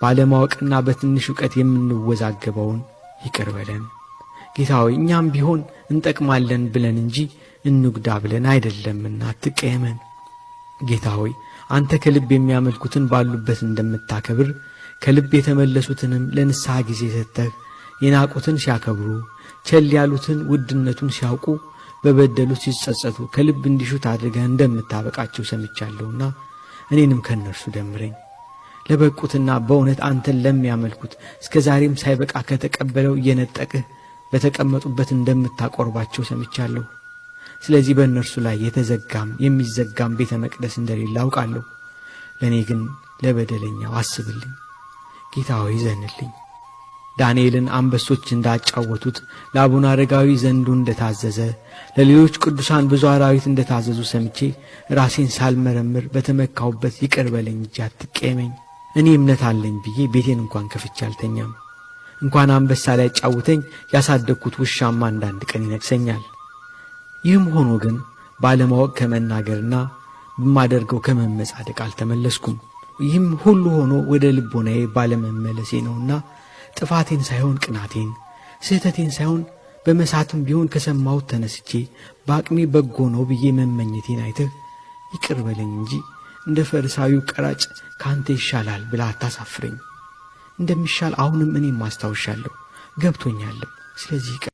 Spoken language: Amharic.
ባለማወቅና በትንሽ ዕውቀት የምንወዛገበውን ይቅር በለን። ጌታ ሆይ እኛም ቢሆን እንጠቅማለን ብለን እንጂ እንጉዳ ብለን አይደለምና አትቀየመን። ጌታ ሆይ አንተ ከልብ የሚያመልኩትን ባሉበት እንደምታከብር ከልብ የተመለሱትንም ለንስሐ ጊዜ ሰጥተህ የናቁትን ሲያከብሩ ቸል ያሉትን ውድነቱን ሲያውቁ በበደሉት ሲጸጸቱ ከልብ እንዲሹት አድርገህ እንደምታበቃቸው ሰምቻለሁና እኔንም ከነርሱ ደምረኝ። ለበቁትና በእውነት አንተን ለሚያመልኩት እስከ ዛሬም ሳይበቃ ከተቀበለው እየነጠቅህ በተቀመጡበት እንደምታቆርባቸው ሰምቻለሁ። ስለዚህ በእነርሱ ላይ የተዘጋም የሚዘጋም ቤተ መቅደስ እንደሌለ አውቃለሁ። ለእኔ ግን ለበደለኛው አስብልኝ። ጌታ ሆይ ዘንልኝ። ዳንኤልን አንበሶች እንዳጫወቱት ለአቡነ አረጋዊ ዘንዱ እንደታዘዘ ለሌሎች ቅዱሳን ብዙ አራዊት እንደታዘዙ ሰምቼ ራሴን ሳልመረምር በተመካሁበት ይቅር በለኝ እንጂ አትቀየመኝ። እኔ እምነት አለኝ ብዬ ቤቴን እንኳን ከፍቼ አልተኛም። እንኳን አንበሳ ላይ ያጫውተኝ ያሳደግኩት ውሻማ አንዳንድ ቀን ይነክሰኛል። ይህም ሆኖ ግን ባለማወቅ ከመናገርና በማደርገው ከመመጻደቅ አልተመለስኩም። ይህም ሁሉ ሆኖ ወደ ልቦናዬ ባለመመለሴ ነውና ጥፋቴን ሳይሆን ቅናቴን፣ ስህተቴን ሳይሆን በመሳትም ቢሆን ከሰማሁት ተነስቼ በአቅሜ በጎ ነው ብዬ መመኘቴን አይተህ ይቅር በለኝ እንጂ እንደ ፈሪሳዊው ቀራጭ ካንተ ይሻላል ብላ አታሳፍረኝ። እንደሚሻል አሁንም እኔም ማስታወሻለሁ ገብቶኛል። ስለዚህ ይቅር